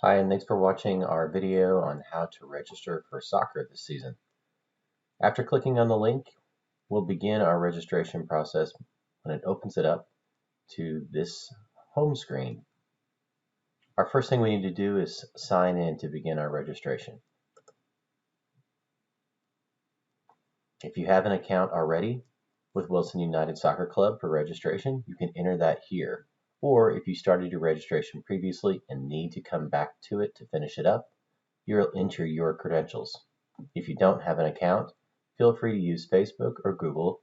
Hi, and thanks for watching our video on how to register for soccer this season. After clicking on the link, we'll begin our registration process when it opens it up to this home screen. Our first thing we need to do is sign in to begin our registration. If you have an account already with Wilson United Soccer Club for registration, you can enter that here. Or if you started your registration previously and need to come back to it to finish it up, you'll enter your credentials. If you don't have an account, feel free to use Facebook or Google,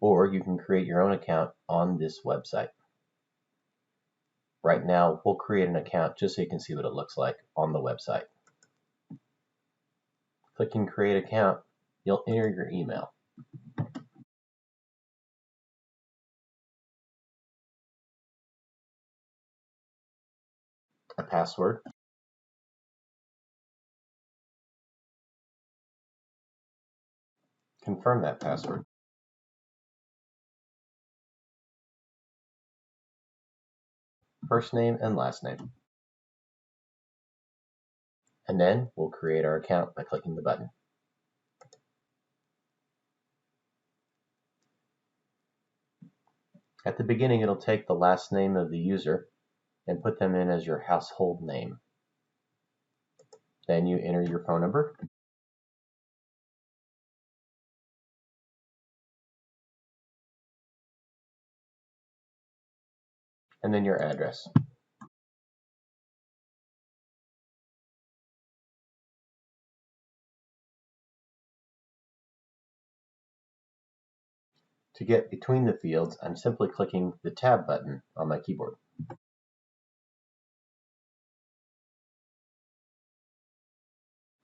or you can create your own account on this website. Right now, we'll create an account just so you can see what it looks like on the website. Clicking Create Account, you'll enter your email. A password. Confirm that password. First name and last name. And then we'll create our account by clicking the button. At the beginning, it'll take the last name of the user and put them in as your household name. Then you enter your phone number. And then your address. To get between the fields, I'm simply clicking the Tab button on my keyboard.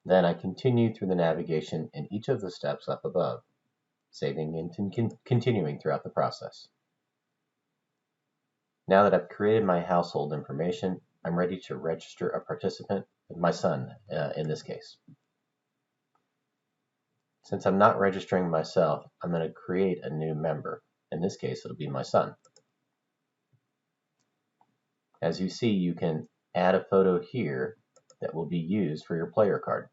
Then I continue through the navigation in each of the steps up above, saving and continuing throughout the process. Now that I've created my household information, I'm ready to register a participant, my son in this case. Since I'm not registering myself, I'm going to create a new member. In this case, it'll be my son. As you see, you can add a photo here that will be used for your player card.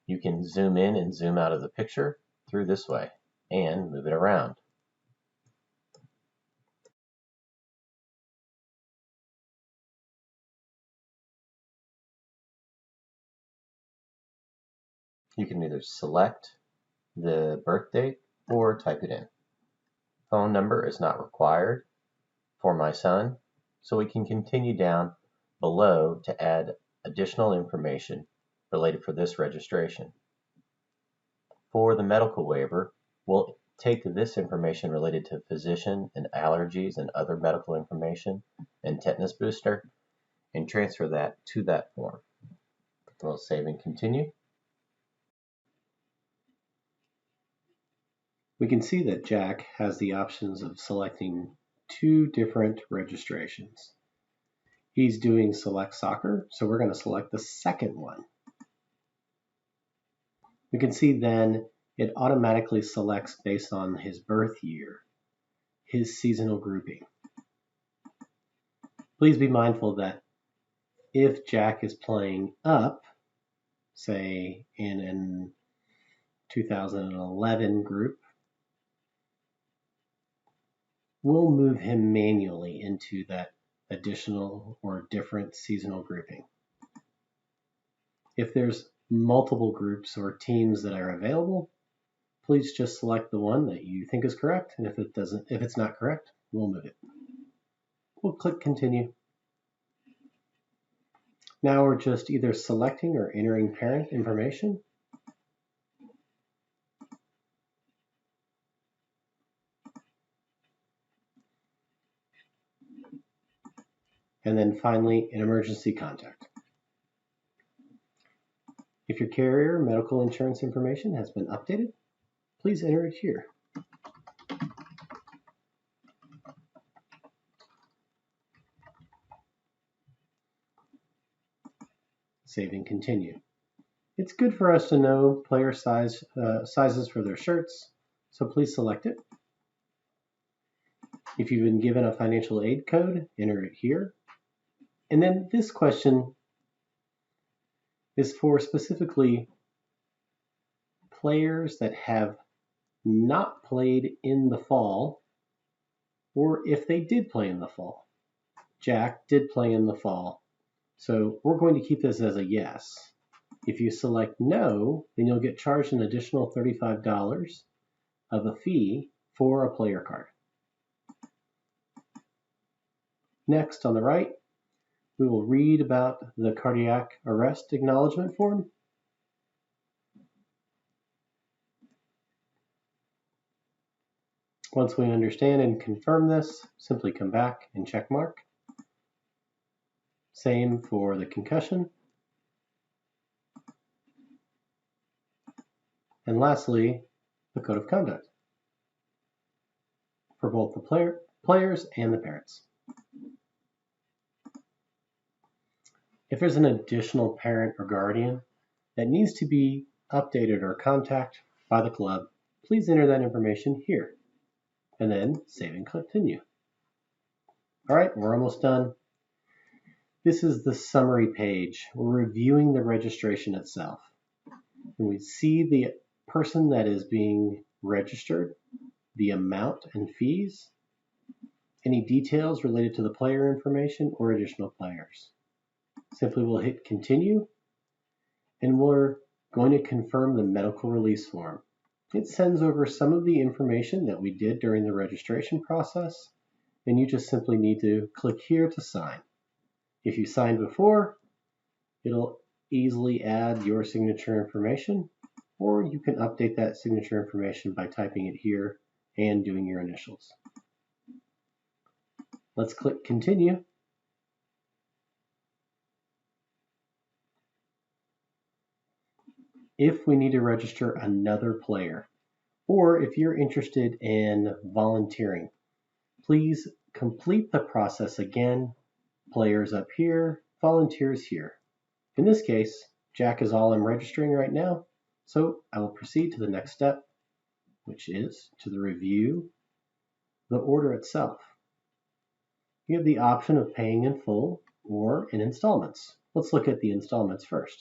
You can zoom in and zoom out of the picture through this way and move it around. You can either select the birth date or type it in. Phone number is not required for my son, so we can continue down below to add additional information related for this registration. For the medical waiver, we'll take this information related to physician and allergies and other medical information and tetanus booster and transfer that to that form. We'll save and continue. We can see that Jack has the options of selecting two different registrations. He's doing Select Soccer, so we're going to select the second one. We can see then it automatically selects based on his birth year, his seasonal grouping. Please be mindful that if Jack is playing up, say in a 2011 group, we'll move him manually into that additional or different seasonal grouping. If there's multiple groups or teams that are available, please just select the one that you think is correct, and if it's not correct, we'll move it. We'll click continue. Now we're just either selecting or entering parent information. And then finally, an emergency contact. If your carrier medical insurance information has been updated, please enter it here. Save and continue. It's good for us to know player sizes for their shirts, so please select it. If you've been given a financial aid code, enter it here. And then this question is for specifically players that have not played in the fall, or if they did play in the fall. Jack did play in the fall, so we're going to keep this as a yes. If you select no, then you'll get charged an additional $35 of a fee for a player card. Next, on the right, we will read about the cardiac arrest acknowledgement form. Once we understand and confirm this, simply come back and check mark. Same for the concussion. And lastly, the code of conduct for both the players and the parents. If there's an additional parent or guardian that needs to be updated or contacted by the club, please enter that information here and then save and continue. All right, we're almost done. This is the summary page. We're reviewing the registration itself. And we see the person that is being registered, the amount and fees, any details related to the player information or additional players. Simply we'll hit continue, and we're going to confirm the medical release form. It sends over some of the information that we did during the registration process, and you just simply need to click here to sign. If you signed before, it'll easily add your signature information, or you can update that signature information by typing it here and doing your initials. Let's click continue. If we need to register another player, or if you're interested in volunteering, please complete the process again. Players up here, volunteers here. In this case, Jack is all I'm registering right now, so I will proceed to the next step, which is to review the order itself. You have the option of paying in full or in installments. Let's look at the installments first.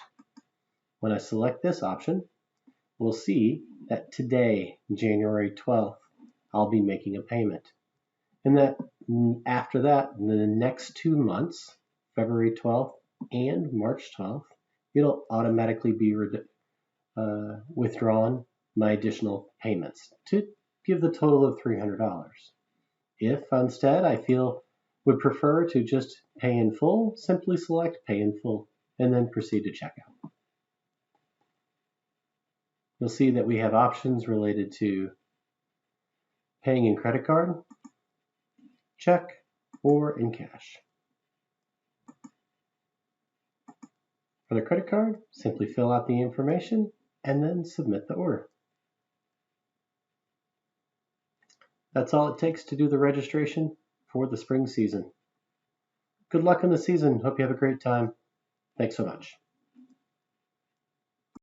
When I select this option, we'll see that today, January 12th, I'll be making a payment. And that after that, in the next 2 months, February 12th and March 12th, it'll automatically be withdrawn my additional payments to give the total of $300. If instead I would prefer to just pay in full, simply select pay in full and then proceed to checkout. You'll see that we have options related to paying in credit card, check, or in cash. For the credit card, simply fill out the information and then submit the order. That's all it takes to do the registration for the spring season. Good luck in the season. Hope you have a great time. Thanks so much.